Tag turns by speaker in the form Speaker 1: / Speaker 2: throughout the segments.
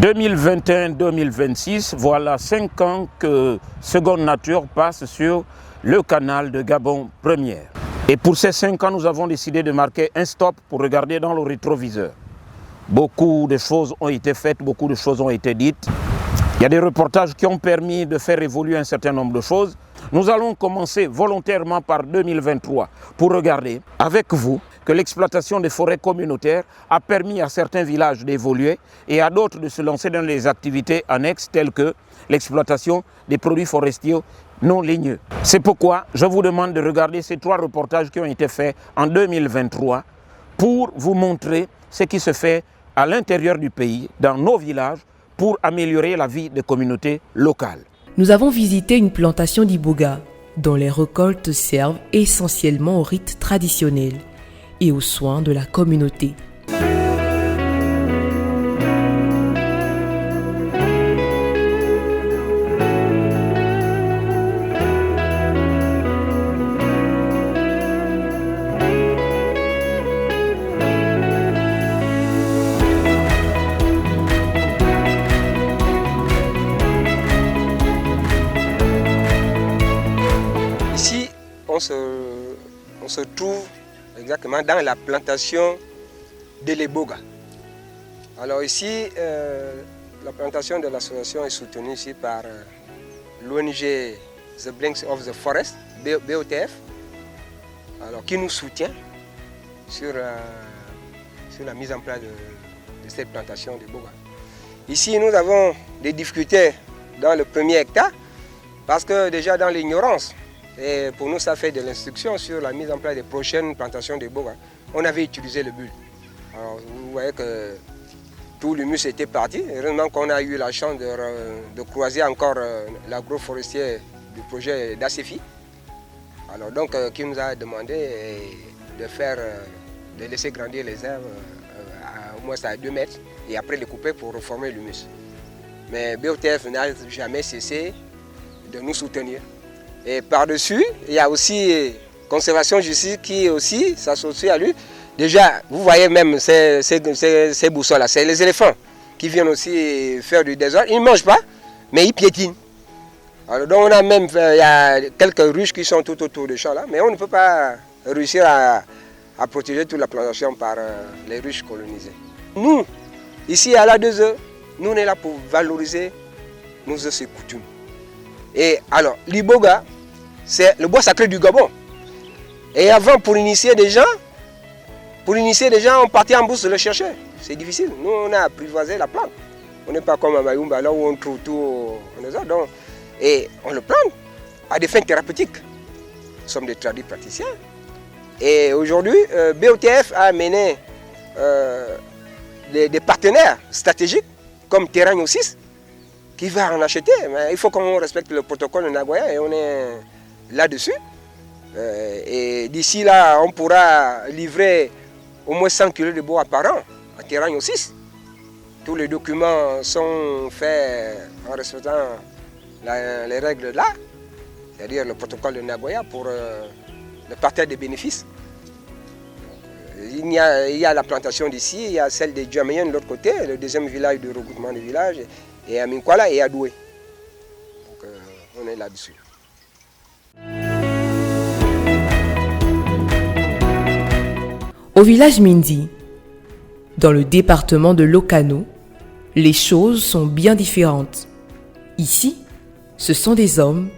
Speaker 1: 2021-2026, voilà 5 ans que Seconde Nature passe sur le canal de Gabon Première. Et pour ces 5 ans, nous avons décidé de marquer un stop pour regarder dans le rétroviseur. Beaucoup de choses ont été faites, beaucoup de choses ont été dites. Il y a des reportages qui ont permis de faire évoluer un certain nombre de choses. Nous allons commencer volontairement par 2023 pour regarder avec vous que l'exploitation des forêts communautaires a permis à certains villages d'évoluer et à d'autres de se lancer dans les activités annexes telles que l'exploitation des produits forestiers non ligneux. C'est pourquoi je vous demande de regarder ces 3 reportages qui ont été faits en 2023 pour vous montrer ce qui se fait à l'intérieur du pays, dans nos villages, pour améliorer la vie des communautés locales.
Speaker 2: Nous avons visité une plantation d'iboga, dont les récoltes servent essentiellement aux rites traditionnels et aux soins de la communauté.
Speaker 3: Ici, on se trouve exactement dans la plantation de l'Eboga. Alors ici, la plantation de l'association est soutenue ici par l'ONG The Blinks of the Forest, BOTF, alors, qui nous soutient sur la mise en place de cette plantation d'Eboga. Ici, nous avons des difficultés dans le premier hectare parce que déjà dans l'ignorance, et pour nous, ça fait de l'instruction sur la mise en place des prochaines plantations de boga. On avait utilisé le bulle. Alors, vous voyez que tout l'humus était parti. Heureusement qu'on a eu la chance de croiser encore l'agroforestier du projet d'ACEFI. Alors donc, qui nous a demandé de laisser grandir les herbes au moins à 2 mètres et après les couper pour reformer l'humus. Mais BOTF n'a jamais cessé de nous soutenir. Et par-dessus, il y a aussi Conservation Justice qui aussi s'associe à lui. Déjà, vous voyez même ces boussoles-là, c'est les éléphants qui viennent aussi faire du désordre. Ils ne mangent pas, mais ils piétinent. Alors, donc on a même, il y a quelques ruches qui sont tout autour du champ là, mais on ne peut pas réussir à protéger toute la plantation par les ruches colonisées. Nous, ici à la 2E, nous on est là pour valoriser nos us et coutumes. Et alors, l'iboga, c'est le bois sacré du Gabon. Et avant, pour initier des gens, on partait en brousse le chercher. C'est difficile. Nous, on a apprivoisé la plante. On n'est pas comme à Mayumba, là où on trouve tout en désordre. Donc, et on le plante à des fins thérapeutiques. Nous sommes des tradis praticiens. Et aujourd'hui, BOTF a amené des partenaires stratégiques comme Terrain aussi, qui va en acheter. Mais il faut qu'on respecte le protocole de Nagoya et on est là-dessus. Et d'ici là, on pourra livrer au moins 100 kg de bois par an à Terrain aussi. Tous les documents sont faits en respectant les règles là, c'est-à-dire le protocole de Nagoya pour le partage des bénéfices. Il y a la plantation d'ici, il y a celle des Djaméens de l'autre côté, le deuxième village de regroupement des villages, et à Minkwala et à Doué. Donc on est là-dessus.
Speaker 2: Au village Mindi, dans le département de l'Okano, les choses sont bien différentes. Ici, ce sont des hommes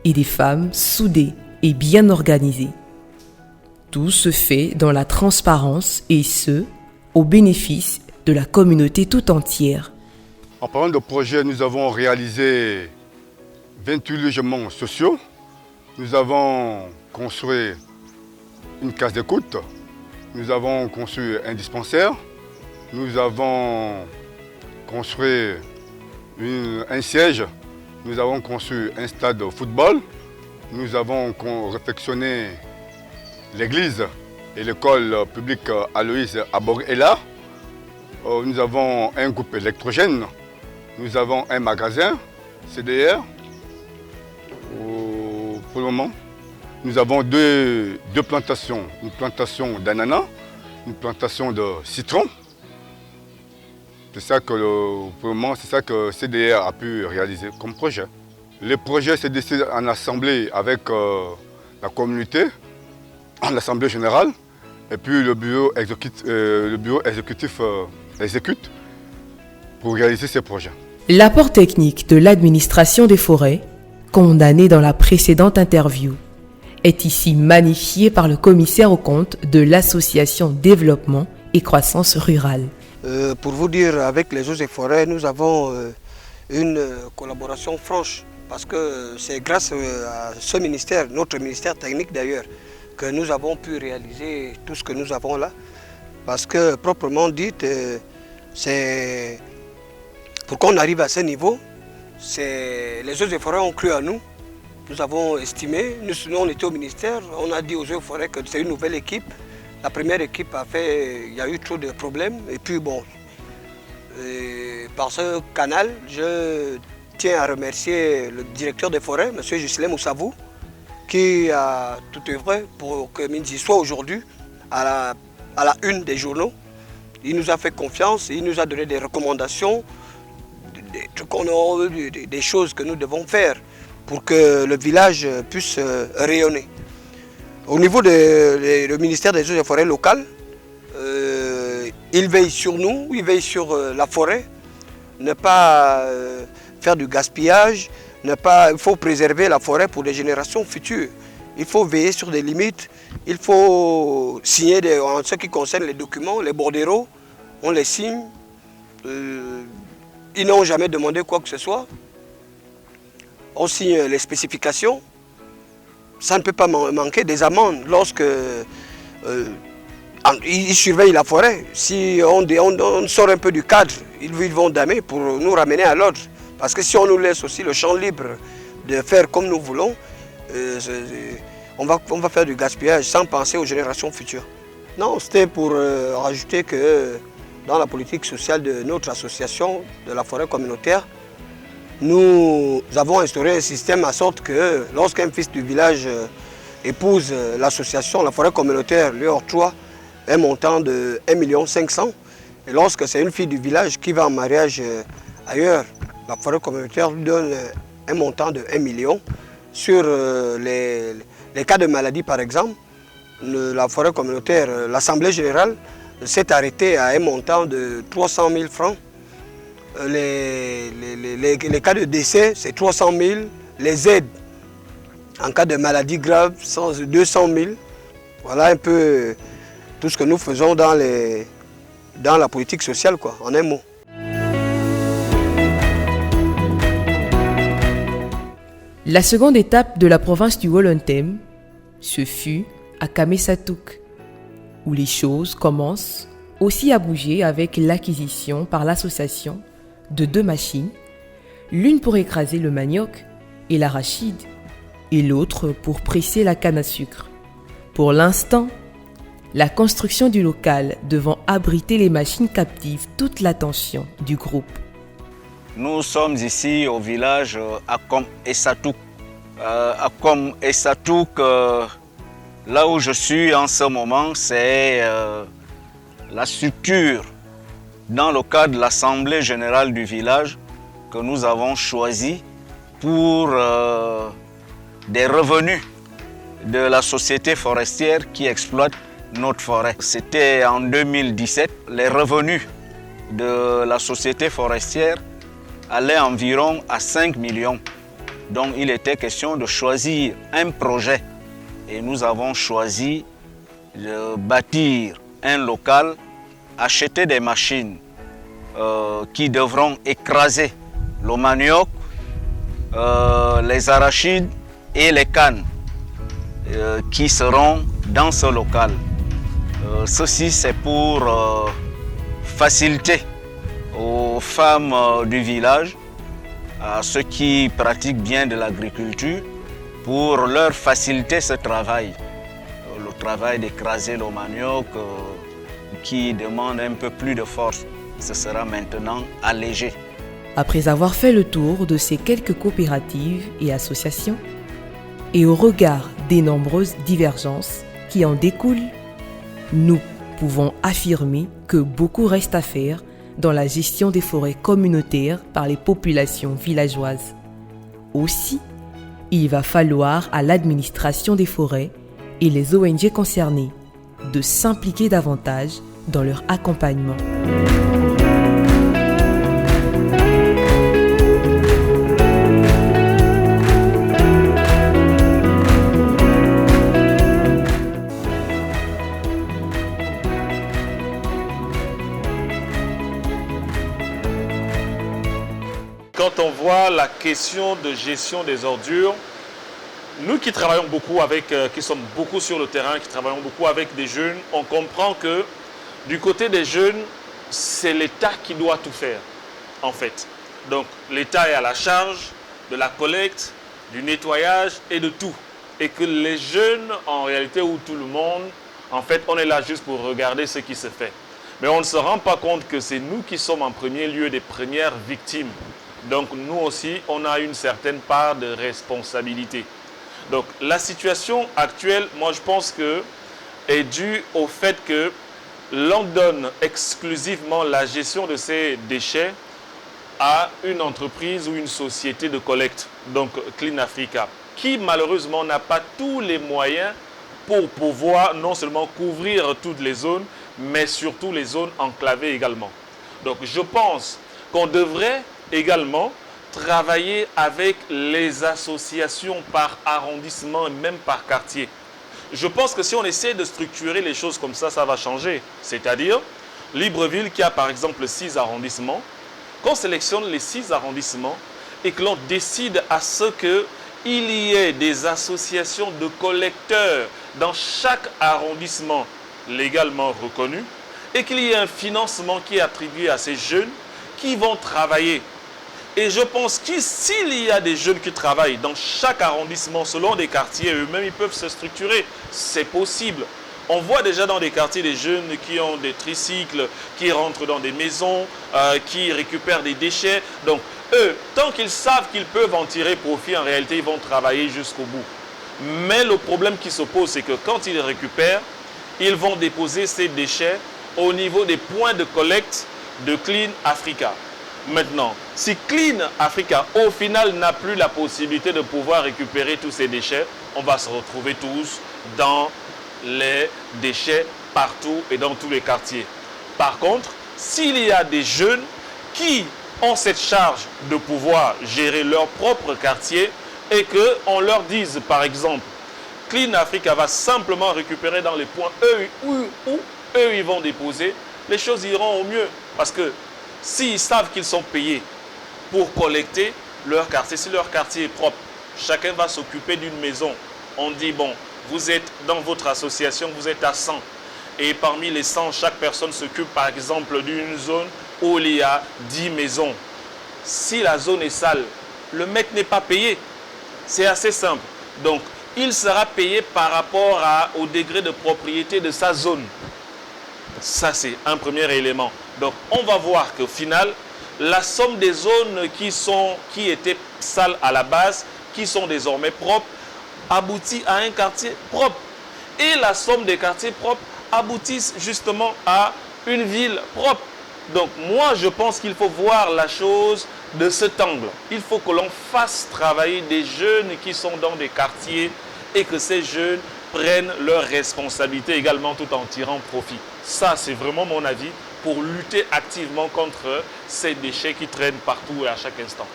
Speaker 2: et des femmes soudés et bien organisés. Tout se fait dans la transparence et ce, au bénéfice de la communauté tout entière.
Speaker 4: En parlant de projet, nous avons réalisé 28 logements sociaux. Nous avons construit une case d'écoute. Nous avons construit un dispensaire. Nous avons construit un siège. Nous avons construit un stade de football. Nous avons réfectionné l'église et l'école publique Aloïs Abor-Ela. Nous avons un groupe électrogène. Nous avons un magasin CDR. Pour le moment, nous avons deux plantations. Une plantation d'ananas, une plantation de citron. C'est ça que, pour le moment, c'est ça que CDR a pu réaliser comme projet. Les projets se décident en assemblée avec la communauté, en assemblée générale, et puis le bureau exécutif exécute pour réaliser ces projets.
Speaker 2: L'apport technique de l'administration des forêts, condamné dans la précédente interview, est ici magnifié par le commissaire aux comptes de l'association Développement et Croissance Rurale.
Speaker 5: Pour vous dire, avec les eaux et forêts, nous avons une collaboration franche parce que c'est grâce à ce ministère, notre ministère technique d'ailleurs, que nous avons pu réaliser tout ce que nous avons là. Parce que, proprement dit, c'est pour qu'on arrive à ce niveau, les eaux et forêts ont cru à nous. Nous avons estimé, nous on était au ministère, on a dit aux eaux et forêts que c'est une nouvelle équipe. La première équipe il y a eu trop de problèmes. Et puis bon, par ce canal, je tiens à remercier le directeur des forêts, M. Jusilem Moussavou, qui a tout œuvré pour que Mindji soit aujourd'hui à la une des journaux. Il nous a fait confiance, il nous a donné des recommandations, des choses que nous devons faire pour que le village puisse rayonner. Au niveau du ministère des Eaux et Forêts locales, il veille sur nous, il veille sur la forêt, ne pas faire du gaspillage, il faut préserver la forêt pour les générations futures. Il faut veiller sur des limites, il faut signer en ce qui concerne les documents, les bordereaux, on les signe. Ils n'ont jamais demandé quoi que ce soit. On signe les spécifications. Ça ne peut pas manquer des amendes lorsque ils surveillent la forêt. Si on sort un peu du cadre, ils vont damer pour nous ramener à l'ordre. Parce que si on nous laisse aussi le champ libre de faire comme nous voulons, on va faire du gaspillage sans penser aux générations futures. Non, c'était pour rajouter que dans la politique sociale de notre association de la forêt communautaire, nous avons instauré un système à sorte que lorsqu'un fils du village épouse l'association, la forêt communautaire lui octroie un montant de 1 500 000. Et lorsque c'est une fille du village qui va en mariage ailleurs, la forêt communautaire lui donne un montant de 1 million. Sur les cas de maladie par exemple, la forêt communautaire, l'Assemblée générale s'est arrêtée à un montant de 300 000 francs. Les cas de décès, c'est 300 000. Les aides en cas de maladie grave, 200 000. Voilà un peu tout ce que nous faisons dans la politique sociale, quoi, en un mot.
Speaker 2: La seconde étape de la province du Wolontem, ce fut à Kamesatouk, où les choses commencent aussi à bouger avec l'acquisition par l'association de 2 machines, l'une pour écraser le manioc et l'arachide, et l'autre pour presser la canne à sucre. Pour l'instant, la construction du local devant abriter les machines captive toute l'attention du groupe.
Speaker 6: Nous sommes ici au village Akom Essatouk. Akom Essatouk, là où je suis en ce moment, c'est la structure dans le cadre de l'Assemblée générale du village que nous avons choisi pour des revenus de la société forestière qui exploite notre forêt. C'était en 2017. Les revenus de la société forestière allaient environ à 5 millions. Donc il était question de choisir un projet et nous avons choisi de bâtir un local, acheter des machines qui devront écraser le manioc, les arachides et les cannes qui seront dans ce local. Ceci c'est pour faciliter aux femmes du village, à ceux qui pratiquent bien de l'agriculture, pour leur faciliter ce travail. Le travail d'écraser le manioc qui demande un peu plus de force, ce sera maintenant allégé.
Speaker 2: Après avoir fait le tour de ces quelques coopératives et associations, et au regard des nombreuses divergences qui en découlent, nous pouvons affirmer que beaucoup reste à faire dans la gestion des forêts communautaires par les populations villageoises. Aussi, il va falloir à l'administration des forêts et les ONG concernées de s'impliquer davantage dans leur accompagnement.
Speaker 7: Quand on voit la question de gestion des ordures, nous qui travaillons beaucoup avec, qui sommes beaucoup sur le terrain, qui travaillons beaucoup avec des jeunes, on comprend que du côté des jeunes, c'est l'État qui doit tout faire, en fait. Donc l'État est à la charge de la collecte, du nettoyage et de tout. Et que les jeunes, en réalité, ou tout le monde, en fait, on est là juste pour regarder ce qui se fait. Mais on ne se rend pas compte que c'est nous qui sommes en premier lieu des premières victimes. Donc nous aussi, on a une certaine part de responsabilité. Donc la situation actuelle, moi je pense que est due au fait que l'on donne exclusivement la gestion de ces déchets à une entreprise ou une société de collecte, donc Clean Africa, qui malheureusement n'a pas tous les moyens pour pouvoir non seulement couvrir toutes les zones, mais surtout les zones enclavées également. Donc je pense qu'on devrait également travailler avec les associations par arrondissement et même par quartier. Je pense que si on essaie de structurer les choses comme ça, ça va changer. C'est-à-dire, Libreville qui a par exemple 6 arrondissements, qu'on sélectionne les 6 arrondissements et que l'on décide à ce qu'il y ait des associations de collecteurs dans chaque arrondissement légalement reconnu et qu'il y ait un financement qui est attribué à ces jeunes qui vont travailler. Et je pense que s'il y a des jeunes qui travaillent dans chaque arrondissement selon des quartiers, eux-mêmes ils peuvent se structurer, c'est possible. On voit déjà dans des quartiers des jeunes qui ont des tricycles, qui rentrent dans des maisons, qui récupèrent des déchets. Donc eux, tant qu'ils savent qu'ils peuvent en tirer profit, en réalité ils vont travailler jusqu'au bout. Mais le problème qui se pose, c'est que quand ils récupèrent, ils vont déposer ces déchets au niveau des points de collecte de Clean Africa. Maintenant, si Clean Africa, au final, n'a plus la possibilité de pouvoir récupérer tous ces déchets, on va se retrouver tous dans les déchets partout et dans tous les quartiers. Par contre, s'il y a des jeunes qui ont cette charge de pouvoir gérer leur propre quartier et qu'on leur dise, par exemple, Clean Africa va simplement récupérer dans les points où eux ils vont déposer, les choses iront au mieux. Parce que s'ils savent qu'ils sont payés pour collecter leur quartier, si leur quartier est propre, chacun va s'occuper d'une maison. On dit, bon, vous êtes dans votre association, vous êtes à 100. Et parmi les 100, chaque personne s'occupe par exemple d'une zone où il y a 10 maisons. Si la zone est sale, le mec n'est pas payé. C'est assez simple. Donc, il sera payé par rapport au degré de propriété de sa zone. Ça, c'est un premier élément. Donc, on va voir qu'au final, la somme des zones qui étaient sales à la base, qui sont désormais propres, aboutit à un quartier propre. Et la somme des quartiers propres aboutissent justement à une ville propre. Donc, moi, je pense qu'il faut voir la chose de cet angle. Il faut que l'on fasse travailler des jeunes qui sont dans des quartiers et que ces jeunes prennent leurs responsabilités également tout en tirant profit. Ça, c'est vraiment mon avis pour lutter activement contre ces déchets qui traînent partout et à chaque instant.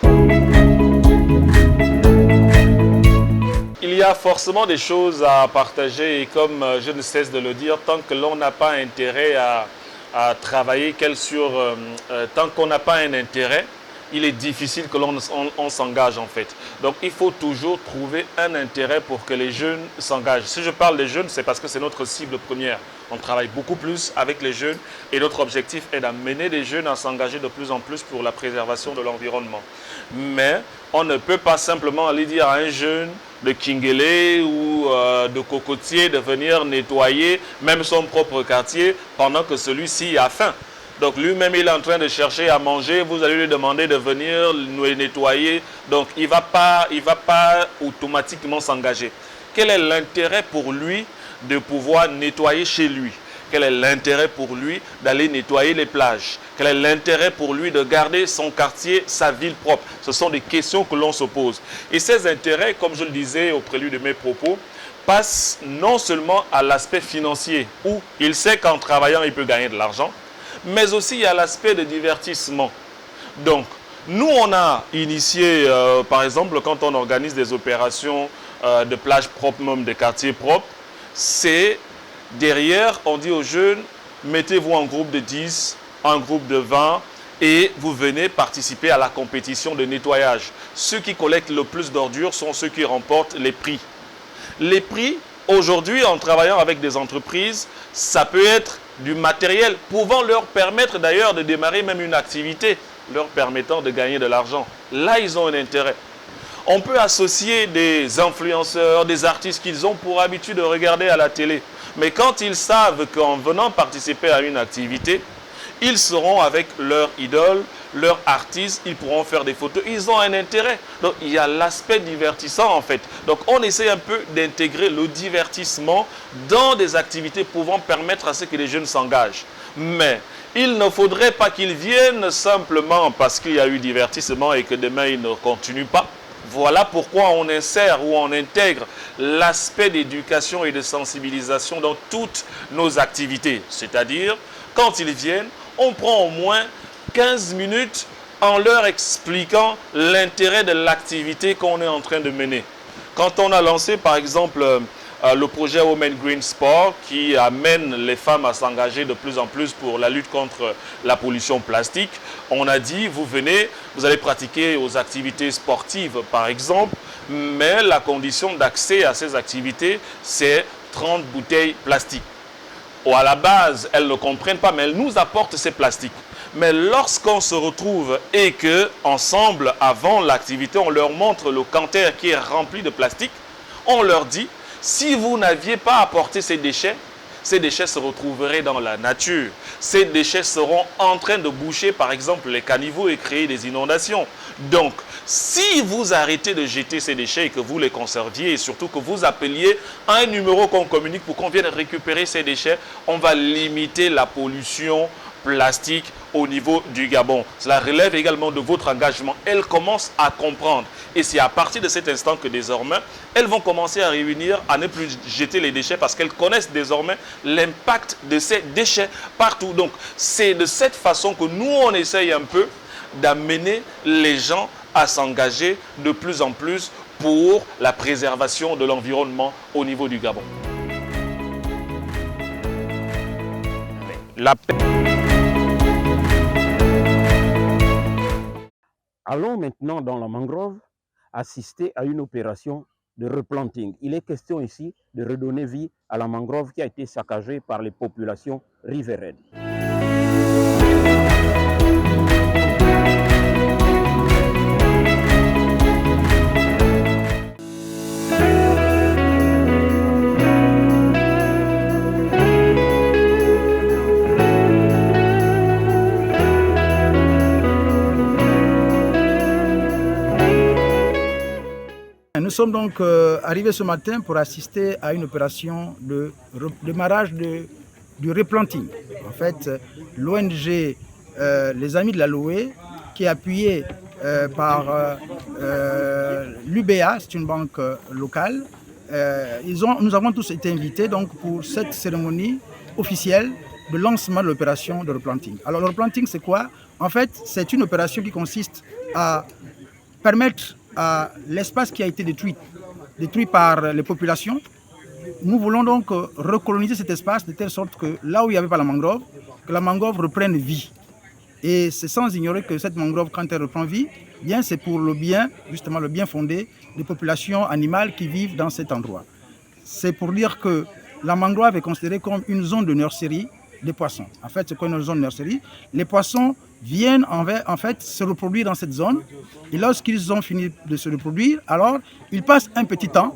Speaker 7: Il y a forcément des choses à partager et comme je ne cesse de le dire, tant que l'on n'a pas intérêt à travailler, tant qu'on n'a pas un intérêt, il est difficile que l'on s'engage en fait. Donc il faut toujours trouver un intérêt pour que les jeunes s'engagent. Si je parle des jeunes, c'est parce que c'est notre cible première. On travaille beaucoup plus avec les jeunes et notre objectif est d'amener les jeunes à s'engager de plus en plus pour la préservation de l'environnement. Mais on ne peut pas simplement aller dire à un jeune de Kingele ou de Cocotier de venir nettoyer même son propre quartier pendant que celui-ci a faim. Donc lui-même, il est en train de chercher à manger, vous allez lui demander de venir nettoyer. Donc il ne va pas automatiquement s'engager. Quel est l'intérêt pour lui de pouvoir nettoyer chez lui? Quel est l'intérêt pour lui d'aller nettoyer les plages? Quel est l'intérêt pour lui de garder son quartier, sa ville propre? Ce sont des questions que l'on se pose. Et ces intérêts, comme je le disais au prélude de mes propos, passent non seulement à l'aspect financier, où il sait qu'en travaillant, il peut gagner de l'argent, mais aussi à l'aspect de divertissement. Donc, nous, on a initié, par exemple, quand on organise des opérations de plages propres, même de quartiers propres, c'est derrière, on dit aux jeunes, mettez-vous en groupe de 10, en groupe de 20, et vous venez participer à la compétition de nettoyage. Ceux qui collectent le plus d'ordures sont ceux qui remportent les prix. Les prix, aujourd'hui, en travaillant avec des entreprises, ça peut être du matériel pouvant leur permettre d'ailleurs de démarrer même une activité, leur permettant de gagner de l'argent. Là, ils ont un intérêt. On peut associer des influenceurs, des artistes qu'ils ont pour habitude de regarder à la télé. Mais quand ils savent qu'en venant participer à une activité, ils seront avec leur idole, leur artiste, ils pourront faire des photos, ils ont un intérêt. Donc il y a l'aspect divertissant en fait. Donc on essaie un peu d'intégrer le divertissement dans des activités pouvant permettre à ce que les jeunes s'engagent. Mais il ne faudrait pas qu'ils viennent simplement parce qu'il y a eu divertissement et que demain ils ne continuent pas. Voilà pourquoi on insère ou on intègre l'aspect d'éducation et de sensibilisation dans toutes nos activités. C'est-à-dire, quand ils viennent, on prend au moins 15 minutes en leur expliquant l'intérêt de l'activité qu'on est en train de mener. Quand on a lancé par exemple le projet Women Green Sport qui amène les femmes à s'engager de plus en plus pour la lutte contre la pollution plastique, on a dit vous venez, vous allez pratiquer aux activités sportives par exemple, mais la condition d'accès à ces activités c'est 30 bouteilles plastiques. Ou à la base, elles ne comprennent pas, mais elles nous apportent ces plastiques. Mais lorsqu'on se retrouve et que ensemble, avant l'activité, on leur montre le canter qui est rempli de plastique, on leur dit, si vous n'aviez pas apporté ces déchets se retrouveraient dans la nature. Ces déchets seront en train de boucher, par exemple, les caniveaux et créer des inondations. Donc, si vous arrêtez de jeter ces déchets et que vous les conserviez et surtout que vous appeliez à un numéro qu'on communique pour qu'on vienne récupérer ces déchets, on va limiter la pollution plastique au niveau du Gabon. Cela relève également de votre engagement. Elles commencent à comprendre. Et c'est à partir de cet instant que désormais, elles vont commencer à réunir, à ne plus jeter les déchets parce qu'elles connaissent désormais l'impact de ces déchets partout. Donc, c'est de cette façon que nous, on essaye un peu d'amener les gens à s'engager de plus en plus pour la préservation de l'environnement au niveau du Gabon. La paix.
Speaker 1: Allons maintenant dans la mangrove assister à une opération de replanting. Il est question ici de redonner vie à la mangrove qui a été saccagée par les populations riveraines.
Speaker 8: Nous sommes donc arrivés ce matin pour assister à une opération de démarrage du replanting. En fait, l'ONG Les Amis de l'Aloe, qui est appuyée par l'UBA, c'est une banque locale, nous avons tous été invités donc, pour cette cérémonie officielle de lancement de l'opération de replanting. Alors le replanting, c'est quoi? En fait, c'est une opération qui consiste à permettre à l'espace qui a été détruit par les populations. Nous voulons donc recoloniser cet espace de telle sorte que là où il n'y avait pas la mangrove, que la mangrove reprenne vie. Et c'est sans ignorer que cette mangrove, quand elle reprend vie, bien c'est pour le bien, justement le bien fondé des populations animales qui vivent dans cet endroit. C'est pour dire que la mangrove est considérée comme une zone de nurserie des poissons. En fait, c'est quoi une zone de nurserie? Les poissons viennent en fait se reproduire dans cette zone et lorsqu'ils ont fini de se reproduire, alors ils passent un petit temps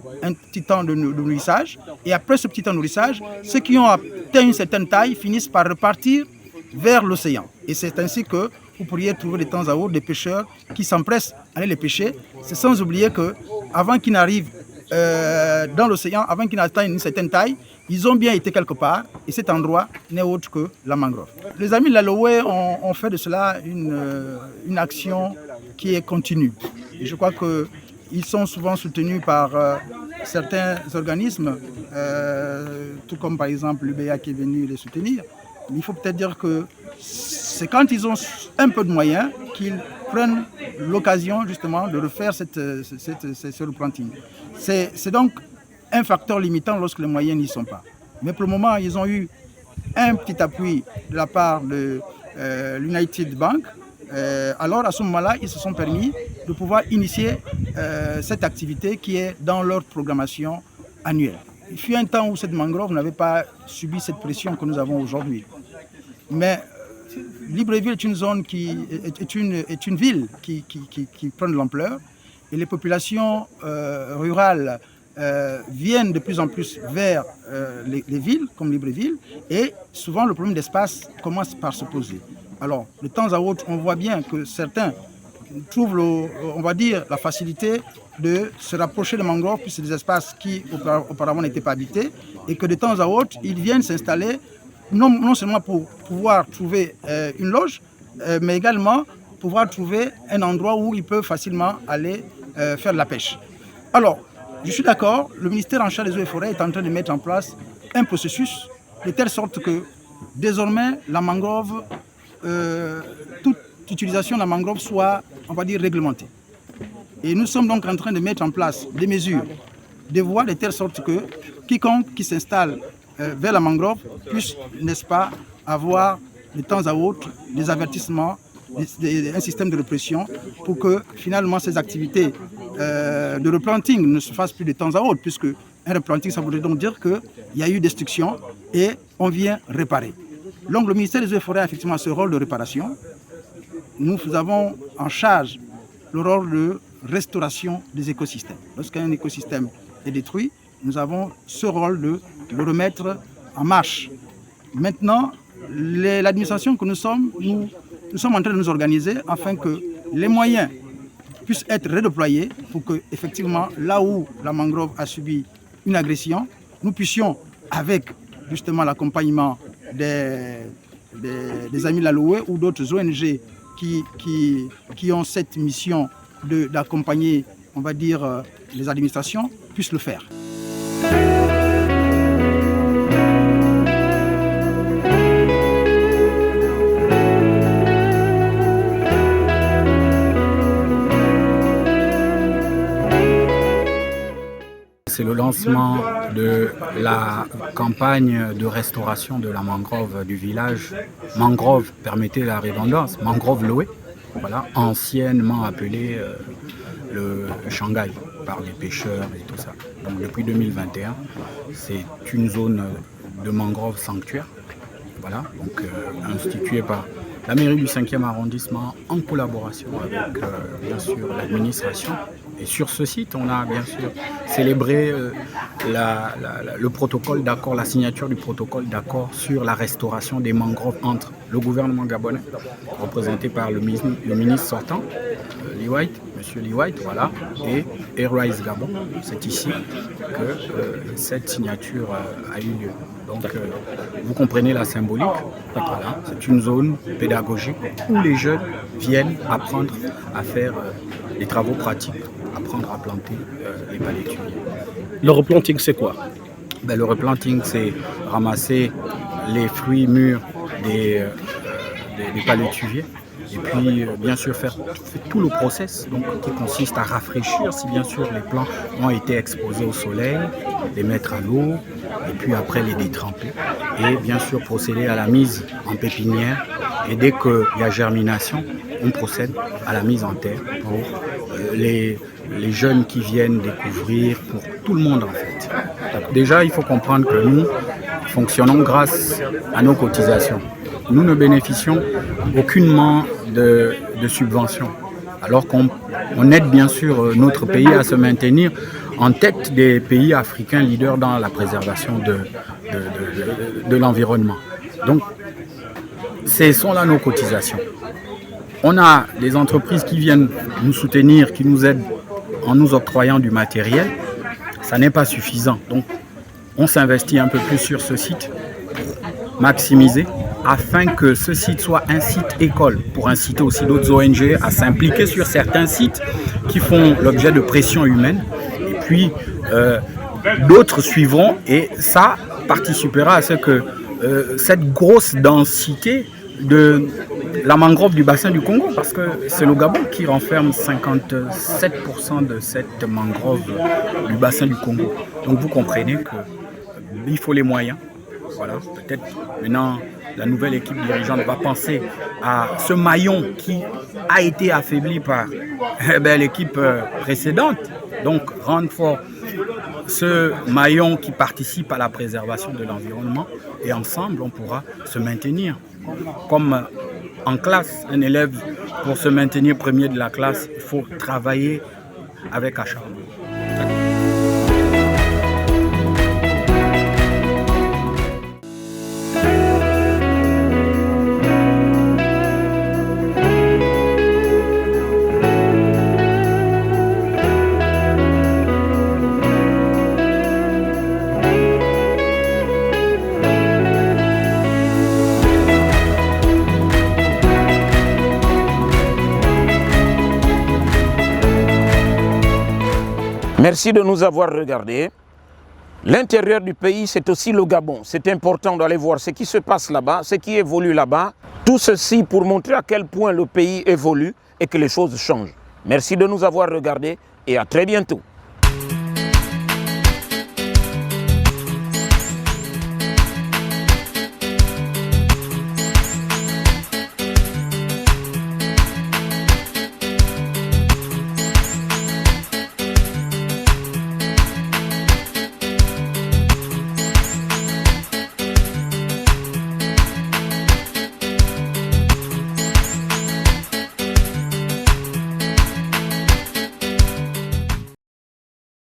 Speaker 8: de nourrissage et après ce petit temps de nourrissage, ceux qui ont atteint une certaine taille finissent par repartir vers l'océan. Et c'est ainsi que vous pourriez trouver de temps à autre des pêcheurs qui s'empressent d'aller les pêcher. C'est sans oublier qu'avant qu'ils n'arrivent dans l'océan, avant qu'ils n'atteignent une certaine taille, ils ont bien été quelque part, et cet endroit n'est autre que la mangrove. Les amis de la Loé ont fait de cela une action qui est continue. Et je crois qu'ils sont souvent soutenus par certains organismes, tout comme par exemple l'UBA qui est venu les soutenir. Mais il faut peut-être dire que c'est quand ils ont un peu de moyens qu'ils prennent l'occasion justement de refaire ce replanting. C'est donc un facteur limitant lorsque les moyens n'y sont pas. Mais pour le moment, ils ont eu un petit appui de la part de l'United Bank. Alors à ce moment-là, ils se sont permis de pouvoir initier cette activité qui est dans leur programmation annuelle. Il fut un temps où cette mangrove n'avait pas subi cette pression que nous avons aujourd'hui. Mais Libreville est une zone est une ville qui prend de l'ampleur et les populations rurales viennent de plus en plus vers les villes comme Libreville et souvent le problème d'espace commence par se poser. Alors de temps à autre, on voit bien que certains trouvent on va dire, la facilité de se rapprocher des mangroves puisque c'est des espaces qui auparavant n'étaient pas habités et que de temps à autre, ils viennent s'installer non seulement pour pouvoir trouver une loge, mais également pouvoir trouver un endroit où ils peuvent facilement aller faire de la pêche. Alors, je suis d'accord, le ministère en charge des eaux et forêts est en train de mettre en place un processus de telle sorte que désormais la mangrove, toute utilisation de la mangrove soit, on va dire, réglementée. Et nous sommes donc en train de mettre en place des mesures, des voies de telle sorte que quiconque qui s'installe vers la mangrove puisse, n'est-ce pas, avoir de temps à autre des avertissements, un système de répression pour que finalement ces activités de replanting ne se fassent plus de temps à autre, puisque un replanting, ça voudrait donc dire qu'il y a eu destruction et on vient réparer. Donc le ministère des Eaux et Forêts a effectivement ce rôle de réparation. Nous avons en charge le rôle de restauration des écosystèmes. Lorsqu'un écosystème est détruit, nous avons ce rôle de le remettre en marche. Maintenant, l'administration que nous sommes en train de nous organiser afin que les moyens puissent être redéployés pour que, effectivement, là où la mangrove a subi une agression, nous puissions, avec justement l'accompagnement des Amis de la Loé ou d'autres ONG qui ont cette mission d'accompagner, on va dire, les administrations, puissent le faire.
Speaker 9: C'est le lancement de la campagne de restauration de la mangrove du village. Mangrove, permettez la redondance, mangrove Loé, voilà, anciennement appelé le Shanghai par les pêcheurs et tout ça. Donc depuis 2021, c'est une zone de mangrove sanctuaire, voilà, donc instituée par la mairie du 5e arrondissement en collaboration avec bien sûr l'administration. Et sur ce site, on a bien sûr célébré le protocole d'accord, la signature du protocole d'accord sur la restauration des mangroves entre le gouvernement gabonais, représenté par le ministre sortant, Lee White, Monsieur Lee White, voilà, et Airrise Gabon. C'est ici que cette signature a eu lieu. Donc vous comprenez la symbolique. Voilà, c'est une zone pédagogique où les jeunes viennent apprendre à faire des travaux pratiques, apprendre à planter les palétuviers.
Speaker 10: Le replanting, c'est quoi?
Speaker 9: Le replanting, c'est ramasser les fruits mûrs des palétuviers et puis bien sûr faire tout le process donc, qui consiste à rafraîchir si bien sûr les plants ont été exposés au soleil, les mettre à l'eau et puis après les détremper et bien sûr procéder à la mise en pépinière et dès qu'il y a germination, on procède à la mise en terre pour les jeunes qui viennent découvrir, pour tout le monde en fait. Donc, déjà, il faut comprendre que nous fonctionnons grâce à nos cotisations. Nous ne bénéficions aucunement de subventions, alors qu'on aide bien sûr notre pays à se maintenir en tête des pays africains leaders dans la préservation de l'environnement. Donc, ce sont là nos cotisations. On a des entreprises qui viennent nous soutenir, qui nous aident en nous octroyant du matériel. ça n'est pas suffisant. Donc, on s'investit un peu plus sur ce site, maximiser, afin que ce site soit un site école, pour inciter aussi d'autres ONG à s'impliquer sur certains sites qui font l'objet de pression humaine. Et puis, d'autres suivront et ça participera à ce que cette grosse densité de la mangrove du bassin du Congo, parce que c'est le Gabon qui renferme 57% de cette mangrove du bassin du Congo. Donc vous comprenez qu'il faut les moyens. Voilà, peut-être maintenant la nouvelle équipe dirigeante va penser à ce maillon qui a été affaibli par l'équipe précédente. Donc rendre fort ce maillon qui participe à la préservation de l'environnement et ensemble on pourra se maintenir. Comme en classe, un élève pour se maintenir premier de la classe, il faut travailler avec acharnement.
Speaker 1: Merci de nous avoir regardés. L'intérieur du pays, c'est aussi le Gabon. C'est important d'aller voir ce qui se passe là-bas, ce qui évolue là-bas. Tout ceci pour montrer à quel point le pays évolue et que les choses changent. Merci de nous avoir regardés et à très bientôt.